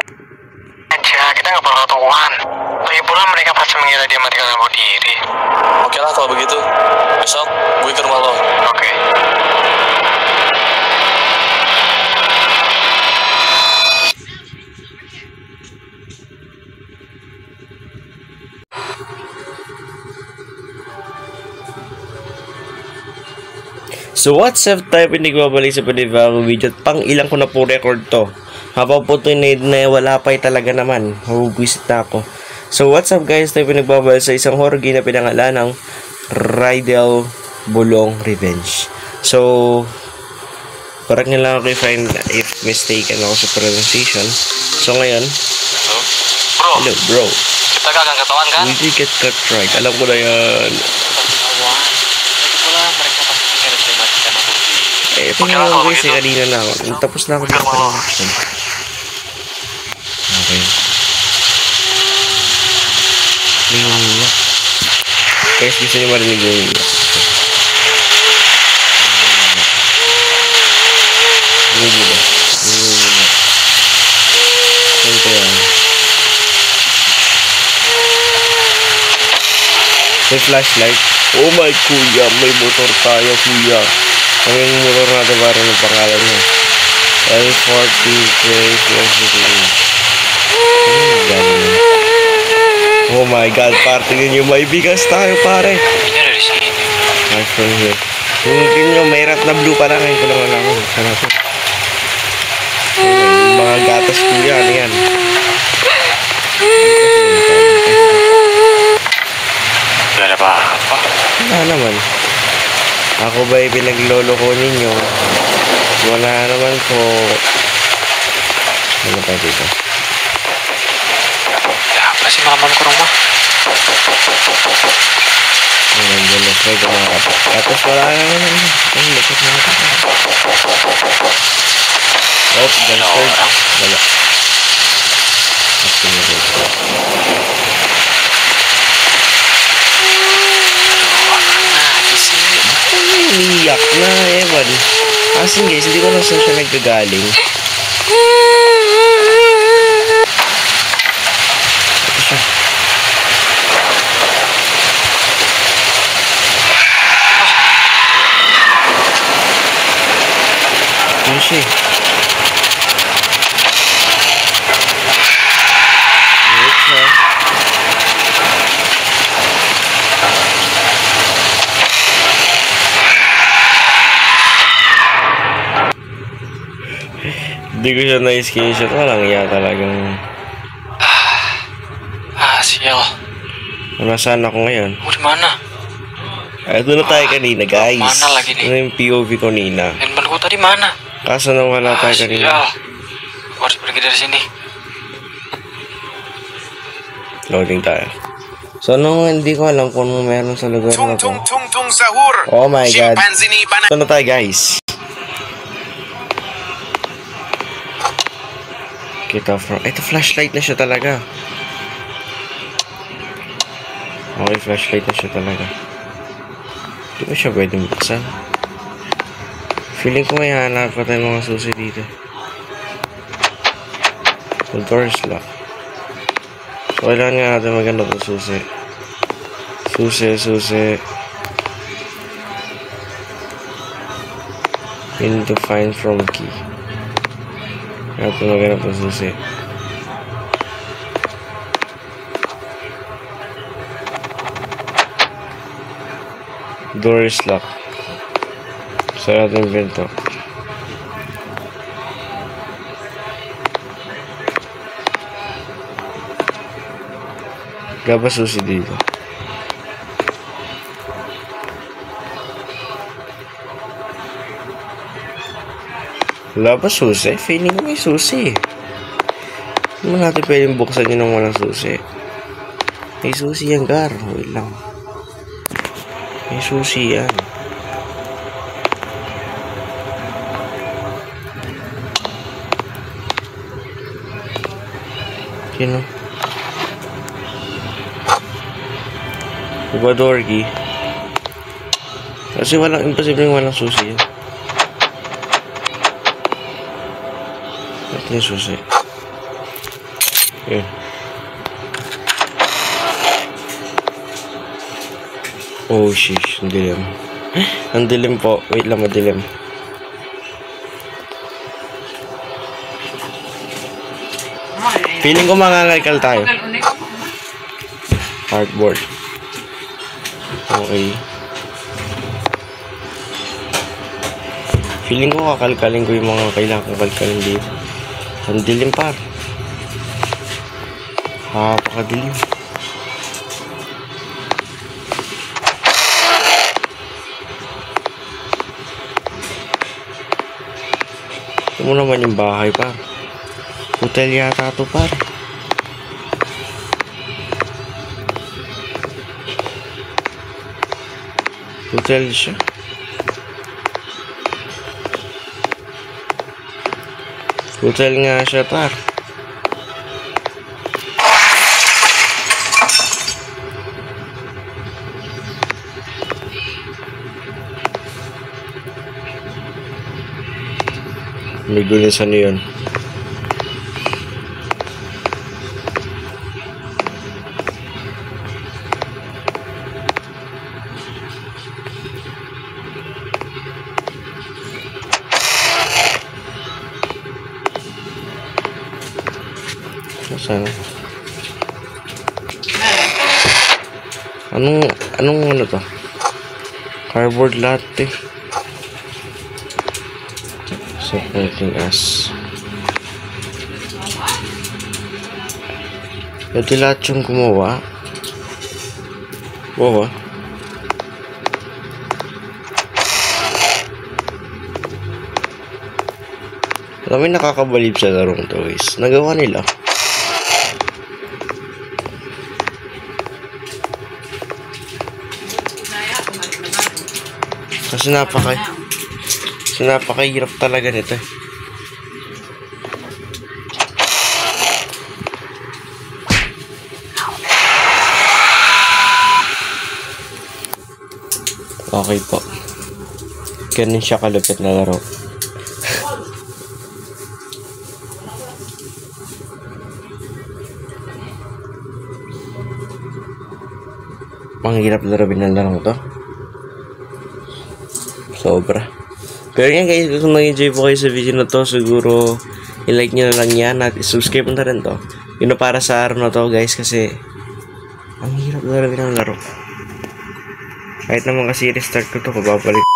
Aja, kita nggak perlu ketahuan. Lagi pula mereka pasti mengira dia mati karena bunuh diri. Oke lah kalau begitu. Besok gue ke rumah lo. Oke. So what's up tayo, pinagbabalik sa panibagong video. Pang ilang ko na po record to. Habang po ito na wala pa talaga naman. Huwisit na ako. So what's up guys, tayo pinagbabalik sa isang horror game na pinangalan ng Rydell Bulong Revenge. So correct nyo lang ako if mistaken ako sa pronunciation. So ngayon, Bro, hello bro, kita gak ketahuan kan? we did get cut right. Alam ko na yan. Ito nga ako guys, kanina na ako. Tapos na ako dito. Okay. May umiyak. Guys, gusto nyo marinig yung umiyak. May umiyak. Saan kaya? May flashlight. Oh my kuya, may motor tayo kuya. Ang yung motor natin para ng pangalan niya. L40 Oh my god, party nyo. May bigas tayo pare. Ini dari sini. Nice from here. Tingin nyo, may rat na blue pa lang. Ngayon ko lang alam. Sana po. Mga gatas kuya. Ano yan? Gak ada apa-apa. Wala naman. Ako ba'y pinaglolo ko ninyo? Wala naman po. Ano pa dito? Ya apa sih malam ke rumah? Ayan, dyan try ko mga kapit. Tapos wala naman. Ay, lakot mga kapit. Oh, gunstone. Wala. Tapos na dito. Umiyak na, Evan. Asin guys, hindi ko na saan siya nagkagaling. Ito siya. Ito siya. Ito siya. Hindi ko siya na-screenshot. Walang iya talagang. Sial. Nasaan ako ngayon? Mau di mana? Ito na tayo kanina guys. Mana lagi nih? Ito yung POV ko nina. Handphone gua tadi mana? Kaso nang wala tayo kanina. Gua harus pergi dari sini. Loading tayo. So nung hindi ko alam kung meron sa lugar na to. Tung sahur. Oh my god. Chimpanzee ni Ito na tayo guys. Kita from. Ito flashlight na siya talaga. Okay, flashlight na siya talaga. Hindi ko siya pwedeng buksan. Feeling ko may hanap pa tayo mga susi dito. The door is locked. So kailangan nga natin maganda ng susi. Susi. We need to find from key. Ito maganda ng susi. Door is locked. Sara natin yung bento. Wala ba susi dito? Wala ba susi? Feeling ko may susi. Hindi mo natin pwedeng buksan yun ng walang susi. May susi yan, Gar. Wait lang. May susi yan. Sino? Diba door key? Kasi walang, imposibleng walang susi yan. Ito yung susi. Yun. Oh, sheesh. Ang dilim. Ang dilim po. Wait lang, madilim. Feeling ko mangangalkal tayo. Hardboard. Okay. Feeling ko kakalkalin ko yung mga kailangan kong kalkalin dito. Ang dilim par. Napakadilim. Ito mo naman yung bahay par. Hotel yata ito par. Hotel siya. Hotel nga siya par. May gulis ano yun. Saan? Anong ano to? Cardboard latte. Supporting us. Ito lahat yung gumawa. Wow. Alam mo, nakakabalib sa larong to guys. Nagawa nila. Kasi napakahirap talaga nito eh. Okay po. Ganun siya kalupit na laro. Manghirap laruin ng larong to. Sobra. Pero yan guys, kung nag-enjoy po kayo sa video na to, siguro i-like nyo na lang yan at subscribe na rin to. Yun na para sa araw na to guys, kasi ang hirap laruin ng laro. Kahit naman kasi restart ko to, babalik.